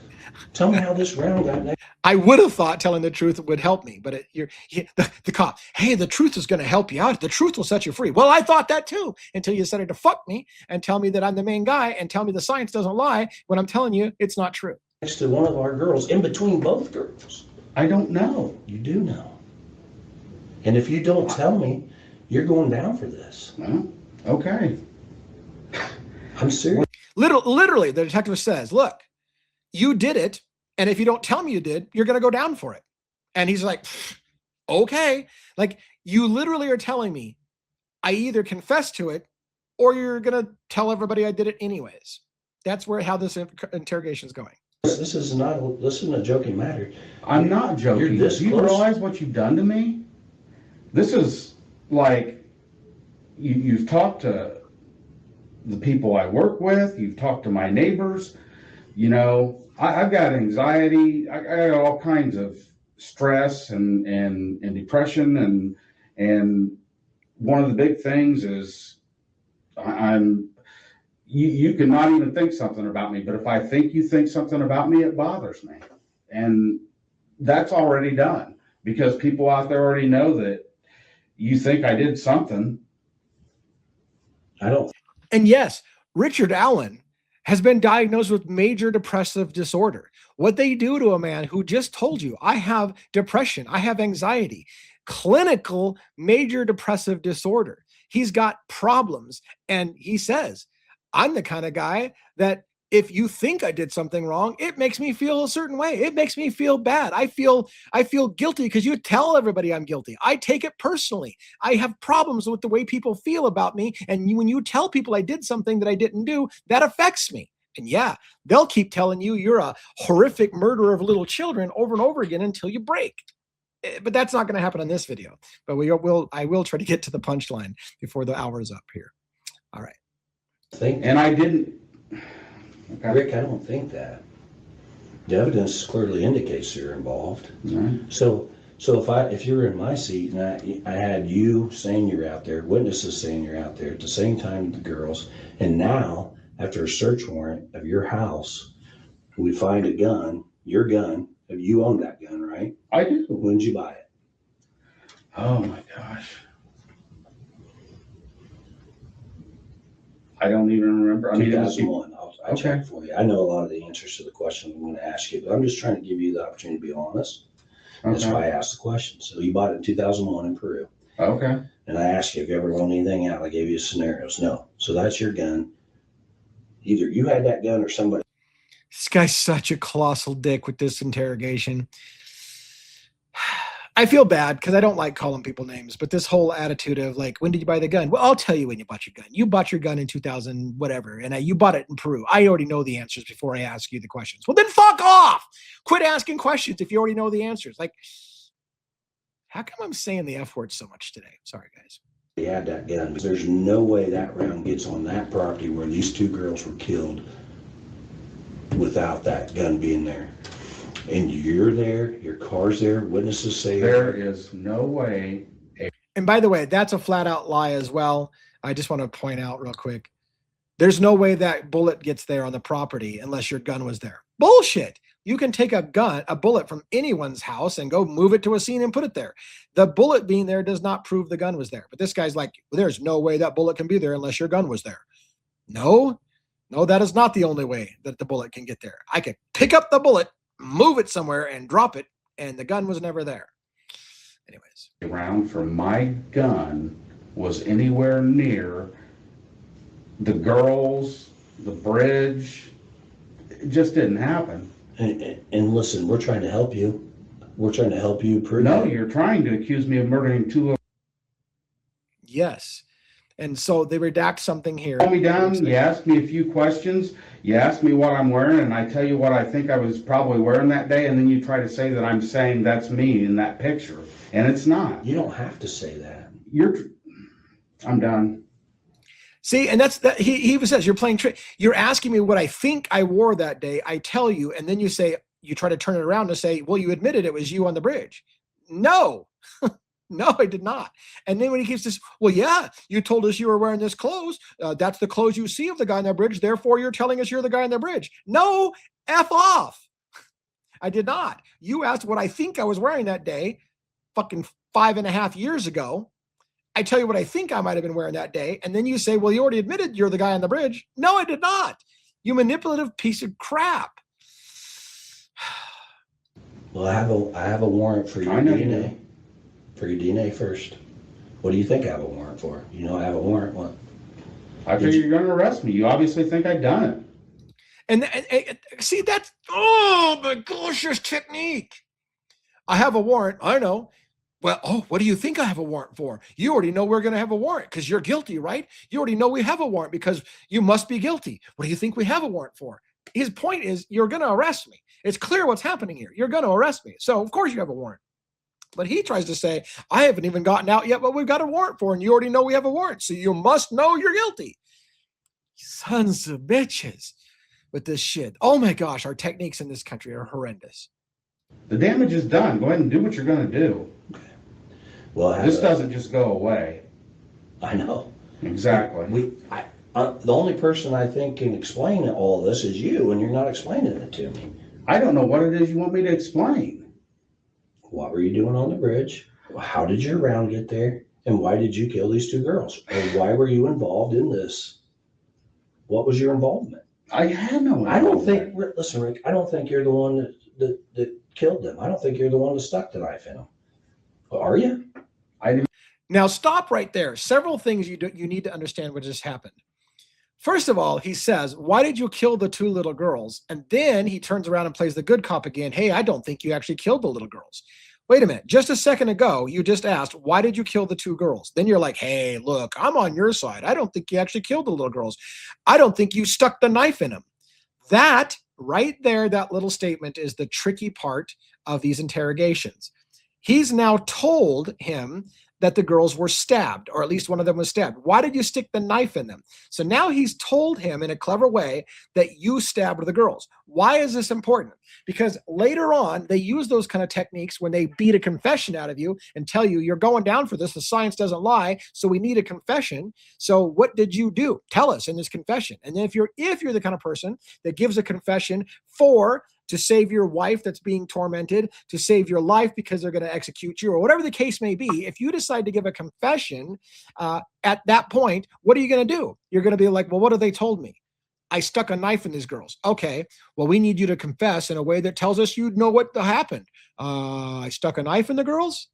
Tell me how this round got next. I would have thought telling the truth would help me, but the cop, hey, the truth is going to help you out. The truth will set you free. Well, I thought that too, until you started to fuck me and tell me that I'm the main guy and tell me the science doesn't lie when I'm telling you it's not true. Next to one of our girls, in between both girls. I don't know. You do know. And if you don't tell me, you're going down for this. Okay. I'm serious. Literally, the detective says, look, you did it. And if you don't tell me you did, you're going to go down for it. And he's like, okay. Like, you literally are telling me I either confess to it or you're going to tell everybody I did it anyways. That's how this interrogation is going. This isn't a joking matter. I'm not joking. You're this Do you close. realize what you've done to me? This is like, you've talked to the people I work with, you've talked to my neighbors, you know, I've got anxiety, I got all kinds of stress and depression, and one of the big things is you can not even think something about me, but if I think you think something about me, it bothers me. And that's already done because people out there already know that you think I did something. I don't. And yes, Richard Allen has been diagnosed with major depressive disorder. What they do to a man who just told you, I have depression, I have anxiety, clinical major depressive disorder. He's got problems. And he says, I'm the kind of guy that if you think I did something wrong, it makes me feel a certain way. It makes me feel bad. I feel guilty because you tell everybody I'm guilty. I take it personally. I have problems with the way people feel about me. And when you tell people I did something that I didn't do, that affects me. And yeah, they'll keep telling you you're a horrific murderer of little children over and over again until you break. But that's not going to happen on this video. But I will try to get to the punchline before the hour is up here. All right. And I didn't. Okay. Rick, I don't think that. The evidence clearly indicates you're involved. Mm-hmm. So if you were in my seat and I had you saying you're out there, witnesses saying you're out there at the same time the girls, and now after a search warrant of your house, we find a gun, your gun, you own that gun, right? I do. When did you buy it? Oh my gosh. I don't even remember. I mean, 2001. I okay. checked for you. I know a lot of the answers to the question I'm going to ask you, but I'm just trying to give you the opportunity to be honest. Okay. That's why I asked the question. So you bought it in 2001 in Peru. Okay. And I asked you if you ever loaned anything out. I gave you scenarios. No. So that's your gun. Either you had that gun or somebody. This guy's such a colossal dick with this interrogation. I feel bad because I don't like calling people names, but this whole attitude of like, when did you buy the gun? Well, I'll tell you when you bought your gun. You bought your gun in 2000, whatever, and you bought it in Peru. I already know the answers before I ask you the questions. Well, then fuck off. Quit asking questions if you already know the answers. Like, how come I'm saying the F word so much today? Sorry, guys. You had that gun. There's no way that round gets on that property where these two girls were killed without that gun being there. And you're there, your car's there, witnesses say There is no way. And by the way, that's a flat out lie as well. I just want to point out real quick. There's no way that bullet gets there on the property unless your gun was there. Bullshit. You can take a bullet from anyone's house and go move it to a scene and put it there. The bullet being there does not prove the gun was there. But this guy's like, there's no way that bullet can be there unless your gun was there. No, that is not the only way that the bullet can get there. I could pick up the bullet, move it somewhere and drop it, and the gun was never there. Anyways. Round from my gun was anywhere near the girls, the bridge. It just didn't happen. And listen, we're trying to help you. We're trying to help you prove. No, you're trying to accuse me of murdering two little. Yes. And so they redact something here. Call me down, you ask me a few questions, you ask me what I'm wearing, and I tell you what I think I was probably wearing that day, and then you try to say that I'm saying that's me in that picture, and it's not. You don't have to say that. I'm done. See, and that's that. He even says you're playing trick. You're asking me what I think I wore that day. I tell you, and then you say, you try to turn it around to say, well, you admitted it was you on the bridge. No, no, I did not. And then when he keeps this, well, yeah, you told us you were wearing this clothes. That's the clothes you see of the guy on the bridge. Therefore, you're telling us you're the guy on the bridge. No, F off. I did not. You asked what I think I was wearing that day, fucking 5.5 years ago. I tell you what I think I might have been wearing that day. And then you say, well, you already admitted you're the guy on the bridge. No, I did not. You manipulative piece of crap. Well, I have a warrant for your DNA. For your DNA first. What do you think I have a warrant for? You know I have a warrant. What? I figure you're going to arrest me. You obviously think I've done it. And see, that's, oh my gosh, this technique. I have a warrant. I know. Well, oh, what do you think I have a warrant for? You already know we're going to have a warrant because you're guilty, right? You already know we have a warrant because you must be guilty. What do you think we have a warrant for? His point is, you're going to arrest me. It's clear what's happening here. You're going to arrest me. So, of course, you have a warrant. But he tries to say, I haven't even gotten out yet, but we've got a warrant for, and you already know we have a warrant. So you must know you're guilty. Sons of bitches with this shit. Oh, my gosh, our techniques in this country are horrendous. The damage is done. Go ahead and do what you're going to do. Well, this doesn't just go away. I know. Exactly. The only person I think can explain all this is you, and you're not explaining it to me. I don't know what it is you want me to explain. What were you doing on the bridge? How did your round get there? And why did you kill these two girls? Or why were you involved in this? What was your involvement? I had no involvement. I don't think, listen, Rick, I don't think you're the one that killed them. I don't think you're the one that stuck the knife in them. Are you? I do. Now stop right there. Several things you need to understand what just happened. First of all, he says, why did you kill the two little girls? And then he turns around and plays the good cop again. Hey, I don't think you actually killed the little girls. Wait a minute. Just a second ago, you just asked, why did you kill the two girls? Then you're like, hey, look, I'm on your side. I don't think you actually killed the little girls. I don't think you stuck the knife in them. That right there, that little statement is the tricky part of these interrogations. He's now told him that the girls were stabbed, or at least one of them was stabbed. Why did you stick the knife in them? So now he's told him in a clever way that you stabbed the girls. Why is this important? Because later on, they use those kind of techniques when they beat a confession out of you and tell you, you're going down for this. The science doesn't lie. So we need a confession. So what did you do? Tell us in this confession. And then if you're the kind of person that gives a confession to save your wife that's being tormented, to save your life because they're going to execute you, or whatever the case may be, if you decide to give a confession at that point, what are you going to do? You're going to be like, well, what have they told me? I stuck a knife in these girls. Okay, well, we need you to confess in a way that tells us you know what happened. I stuck a knife in the girls?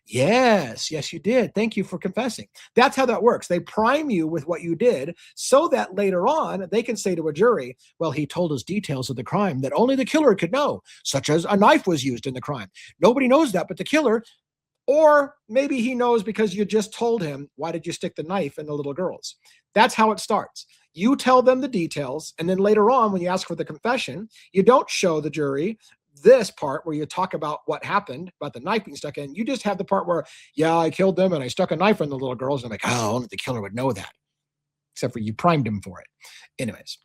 Yes, you did. Thank you for confessing. That's how that works. They prime you with what you did so that later on they can say to a jury, well, he told us details of the crime that only the killer could know, such as a knife was used in the crime. Nobody knows that but the killer. Or maybe he knows because you just told him, why did you stick the knife in the little girls? That's how it starts. You tell them the details, and then later on, when you ask for the confession, you don't show the jury this part where you talk about what happened, about the knife being stuck in. You just have the part where, yeah, I killed them and I stuck a knife in the little girls. And I'm like, oh, only the killer would know that. Except for you primed him for it. Anyways,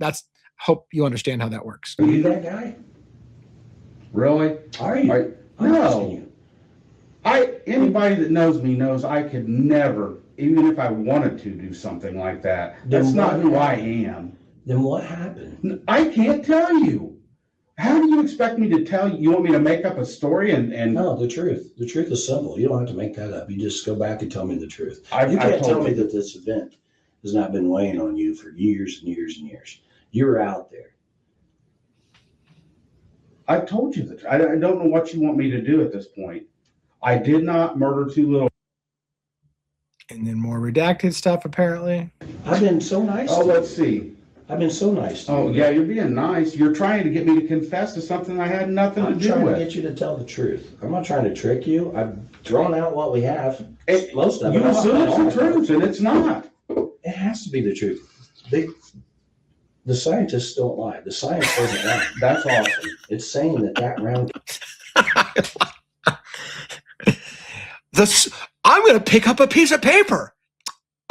Hope you understand how that works. Are you that guy? Really? Are you? I'm asking you. Anybody that knows me knows I could never, even if I wanted to do something like that. That's Then not what who I happened? am. Then what happened? I can't tell you. How do you expect me to tell you? You want me to make up a story and No, the truth. The truth is simple. You don't have to make that up. You just go back and tell me the truth. You I've can't tell told me you. that this event has not been weighing on you for years and years and years. You're out there. I've told you that. I don't know what you want me to do at this point. I did not murder two little. And then more redacted stuff, apparently. I've been so nice Oh, to you. let's see. I've been so nice to you. Oh, yeah, you're being nice. You're trying to get me to confess to something I had nothing I'm to do trying to with. get you to tell the truth. I'm not trying to trick you. I've drawn out what we have. It- Most of it. You assume it's the truth, and it's not. It has to be the truth. The scientists don't lie. The science doesn't lie. That's awesome. It's saying that round. I'm going to pick up a piece of paper.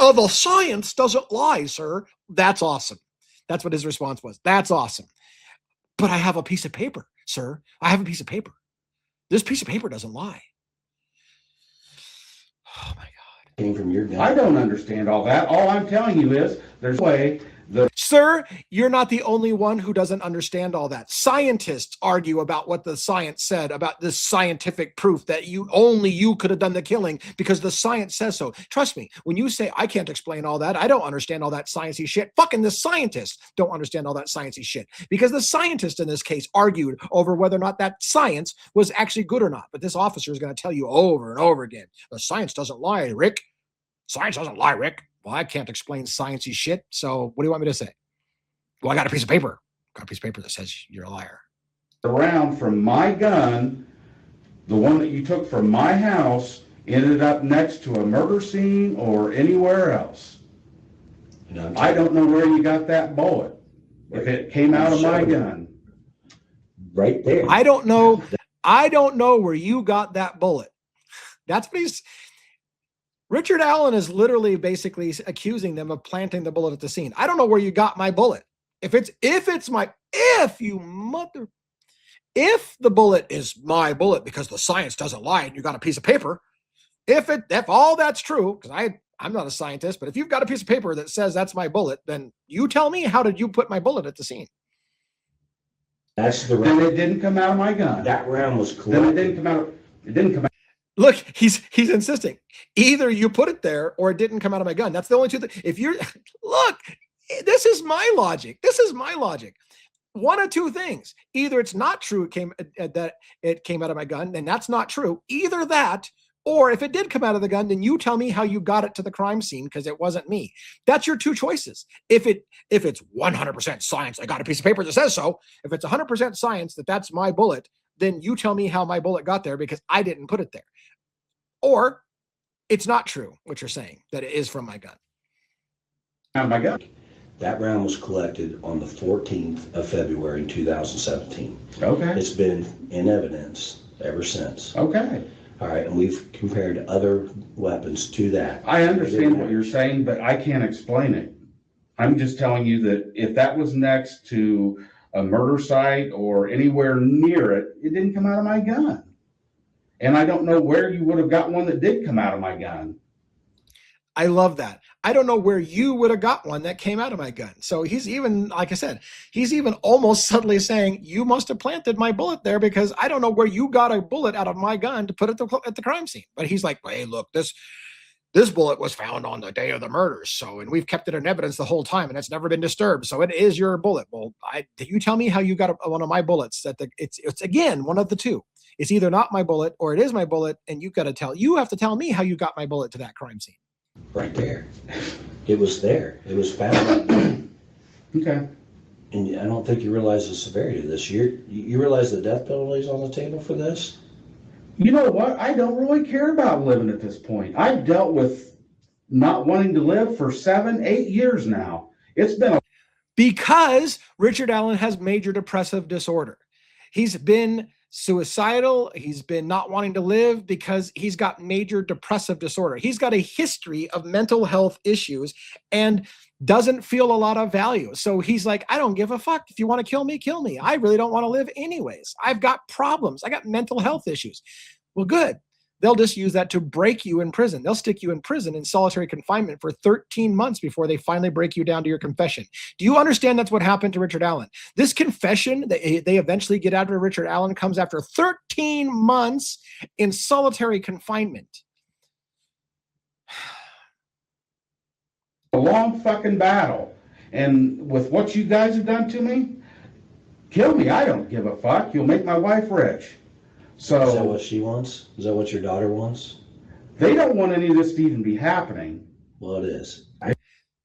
Oh, the science doesn't lie, sir. That's awesome. That's what his response was. That's awesome. But I have a piece of paper, sir. I have a piece of paper. This piece of paper doesn't lie. Oh my God. Came from your gun. I don't understand all that. All I'm telling you is there's a way the Sir, you're not the only one who doesn't understand all that. Scientists argue about what the science said about this scientific proof that you could have done the killing because the science says so. Trust me, when you say I can't explain all that, I don't understand all that sciencey shit. Fucking the scientists don't understand all that sciencey shit because the scientists in this case argued over whether or not that science was actually good or not. But this officer is going to tell you over and over again, the science doesn't lie, Rick. Science doesn't lie, Rick. Well, I can't explain sciencey shit. So what do you want me to say? Well, I got a piece of paper. Got a piece of paper that says you're a liar. round from my gun, the one that you took from my house, ended up next to a murder scene or anywhere else. I don't know where you got that bullet. If it came out of my gun. Right there. I don't know where you got that bullet. That's what he's. Richard Allen is literally basically accusing them of planting the bullet at the scene. I don't know where you got my bullet. If the bullet is my bullet because the science doesn't lie and you got a piece of paper, if all that's true, because I'm not a scientist, but if you've got a piece of paper that says that's my bullet, then you tell me, how did you put my bullet at the scene? That's the Then round. it didn't come out of my gun. That round was Then it collected. didn't come out. Look, he's insisting. Either you put it there or it didn't come out of my gun. That's the only two things. If you're look, this is my logic. One of two things. Either it's not true that it came out of my gun, and that's not true. Either that, or if it did come out of the gun, then you tell me how you got it to the crime scene because it wasn't me. That's your two choices. If it's 100% science, I got a piece of paper that says so. If it's 100% science that's my bullet, then you tell me how my bullet got there because I didn't put it there. Or it's not true what you're saying, that it is from my gun. Out of my gun. That round was collected on the 14th of February in 2017. Okay. It's been in evidence ever since. Okay. All right, and we've compared other weapons to that. I understand what you're saying, but I can't explain it. I'm just telling you that if that was next to a murder site or anywhere near it, it didn't come out of my gun. And I don't know where you would have got one that did come out of my gun. I love that. I don't know where you would have got one that came out of my gun. So he's even, like I said, he's even almost subtly saying, you must have planted my bullet there because I don't know where you got a bullet out of my gun to put it at the crime scene. But he's like, hey, look, this bullet was found on the day of the murders. So, and we've kept it in evidence the whole time and it's never been disturbed. So it is your bullet. Well, you tell me how you got one of my bullets it's again, one of the two. It's either not my bullet or it is my bullet. And you have to tell me how you got my bullet to that crime scene. Right there. It was there. It was found. Okay. And I don't think you realize the severity of this. You realize the death penalty is on the table for this? You know what? I don't really care about living at this point. I've dealt with not wanting to live for 7-8 years now. It's been because Richard Allen has major depressive disorder. He's been suicidal. He's been not wanting to live because he's got major depressive disorder. He's got a history of mental health issues. And doesn't feel a lot of value. So he's like, I don't give a fuck. If you want to kill me, kill me. I really don't want to live anyways. I've got problems. I got mental health issues. Well, good. They'll just use that to break you in prison. They'll stick you in prison in solitary confinement for 13 months before they finally break you down to your confession. Do you understand that's what happened to Richard Allen? This confession that they eventually get after Richard Allen comes after 13 months in solitary confinement. A long fucking battle. And with what you guys have done to me, kill me. I don't give a fuck. You'll make my wife rich. So Is that what she wants? Is that what your daughter wants? they don't want any of this to even be happening. Well, it is.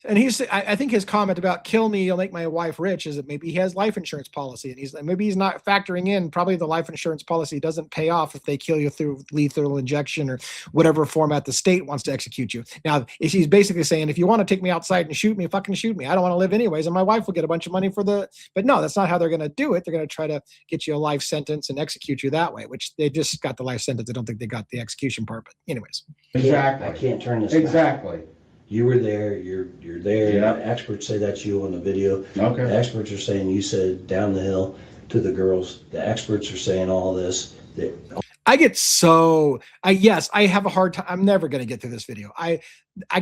And I think his comment about kill me, you'll make my wife rich is that maybe he has life insurance policy and maybe he's not factoring in probably the life insurance policy doesn't pay off if they kill you through lethal injection or whatever format the state wants to execute you. Now, he's basically saying, if you want to take me outside and shoot me, fucking shoot me. I don't want to live anyways. And my wife will get a bunch of money but no, that's not how they're going to do it. They're going to try to get you a life sentence and execute you that way, which they just got the life sentence. I don't think they got the execution part, but anyways. Exactly. I can't turn this back. Exactly. You were there, you're there. Yeah. The experts say that's you on the video. Okay. The experts are saying you said down the hill to the girls. The experts are saying all this. I have a hard time. I'm never going to get through this video. I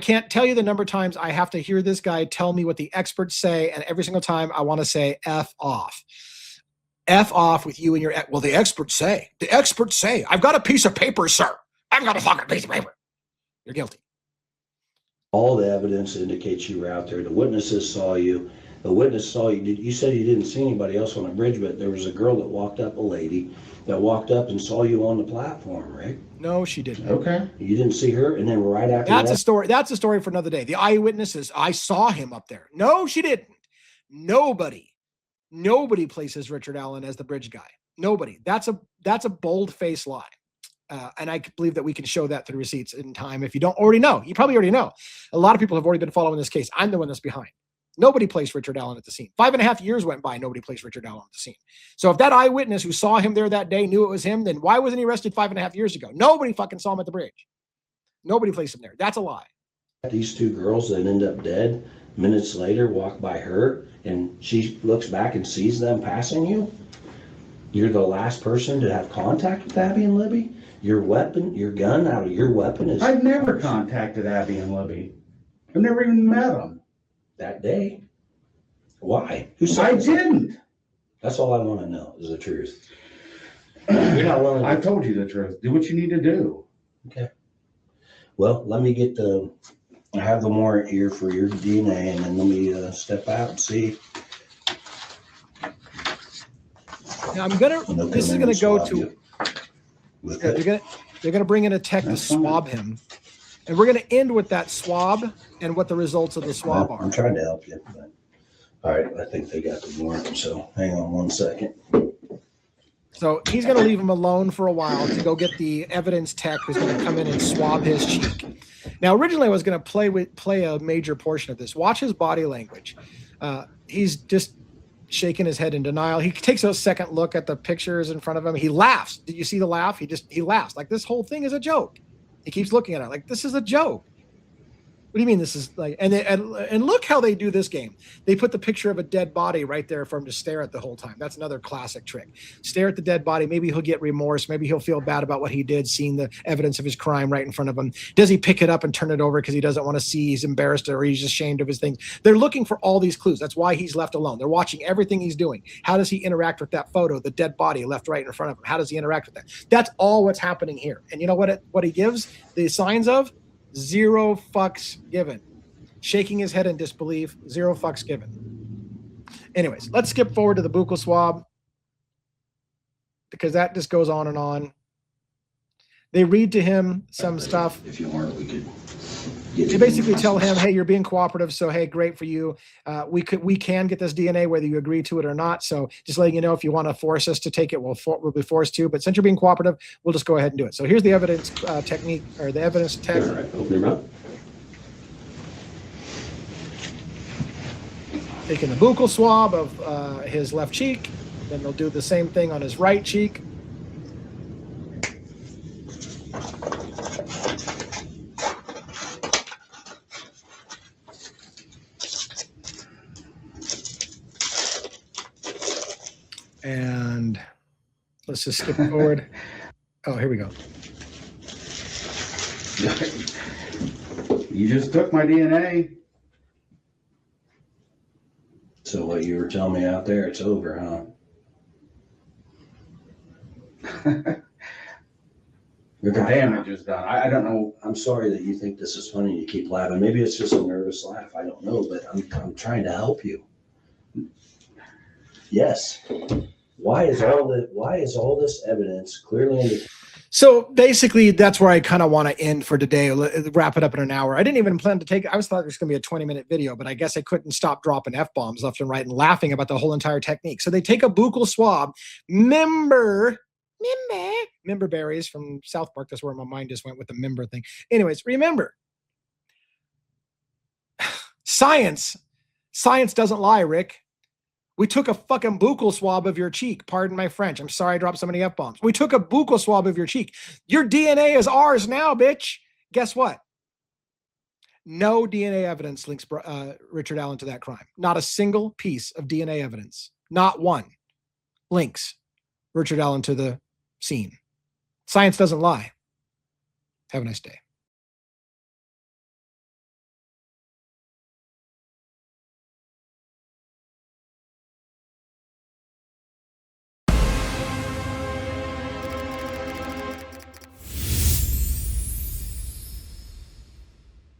can't tell you the number of times I have to hear this guy tell me what the experts say. And every single time I want to say F off. F off with you and your, well, the experts say, I've got a piece of paper, sir. I've got a fucking piece of paper. You're guilty. All the evidence indicates you were out there. The witnesses saw you. The witness saw you. You said you didn't see anybody else on the bridge, but there was a girl that walked up, a lady, that walked up and saw you on the platform, right? No, she didn't. Okay. You didn't see her, and then right after That's a story. That's a story for another day. The eyewitnesses, I saw him up there. No, she didn't. Nobody places Richard Allen as the bridge guy. Nobody. That's a bold-faced lie. And I believe that we can show that through receipts in time. If you don't already know, you probably already know. A lot of people have already been following this case. I'm the one that's behind. Nobody placed Richard Allen at the scene. 5.5 years went by. Nobody placed Richard Allen at the scene. So if that eyewitness who saw him there that day knew it was him, then why wasn't he arrested 5.5 years ago? Nobody fucking saw him at the bridge. Nobody placed him there. That's a lie. these two girls that end up dead minutes later walk by her, and she looks back and sees them passing you. You're the last person to have contact with Abby and Libby. Your weapon, your gun out of your weapon is I've never contacted Abby and Libby. I've never even met them. that day. Why? Who said I this? didn't. That's all I want to know is the truth. You're not willing to... I told you the truth. Do what you need to do. Okay. Well, let me get I have the warrant here for your DNA, and then let me step out and see. Now this is gonna go to, they're gonna bring in a tech to swab him. And we're gonna end with that swab and what the results of the swab are. I'm trying to help you. But, all right, I think they got the warrant, so hang on 1 second. So he's going to leave him alone for a while to go get the evidence tech who's going to come in and swab his cheek. Now, originally I was going to play a major portion of this. Watch his body language. He's just shaking his head in denial. He takes a second look at the pictures in front of him. He laughs. Did you see the laugh? He laughs like this whole thing is a joke. He keeps looking at it like this is a joke. What do you mean this is like, and look how they do this game. They put the picture of a dead body right there for him to stare at the whole time. That's another classic trick. Stare at the dead body. Maybe he'll get remorse. Maybe he'll feel bad about what he did, seeing the evidence of his crime right in front of him. Does he pick it up and turn it over because he doesn't want to see, he's embarrassed or he's ashamed of his things? They're looking for all these clues. That's why he's left alone. They're watching everything he's doing. How does he interact with that photo, the dead body left right in front of him? How does he interact with that? That's all what's happening here. And you know what he gives the signs of? 0 fucks given. Shaking his head in disbelief, 0 fucks given. Anyways, let's skip forward to the buccal swab because that just goes on and on. They read to him some stuff. If you weren't, we could. They basically tell him, "Hey, you're being cooperative, so hey, great for you. We can get this DNA whether you agree to it or not. So just letting you know, if you want to force us to take it, we'll be forced to. But since you're being cooperative, we'll just go ahead and do it." So here's the evidence technique or the evidence tech. All right, open your mouth. Taking the buccal swab of his left cheek, then they'll do the same thing on his right cheek. And let's just skip forward. Oh, here we go. You just took my DNA. So what you were telling me out there, it's over, huh? The damage is done. I don't know. I'm sorry that you think this is funny and you keep laughing. Maybe it's just a nervous laugh. I don't know, but I'm trying to help you. Yes. Why is all this evidence clearly indicated? So basically, that's where I kind of want to end for today. Wrap it up in an hour. I didn't even plan to take it. I was thought it was going to be a 20-minute video, but I guess I couldn't stop dropping F-bombs left and right and laughing about the whole entire technique. So they take a buccal swab, member berries from South Park. That's where my mind just went with the member thing. Anyways, remember, science doesn't lie, Rick. We took a fucking buccal swab of your cheek. Pardon my French. I'm sorry I dropped so many F-bombs. We took a buccal swab of your cheek. Your DNA is ours now, bitch. Guess what? No DNA evidence links Richard Allen to that crime. Not a single piece of DNA evidence. Not one links Richard Allen to the scene. Science doesn't lie. Have a nice day.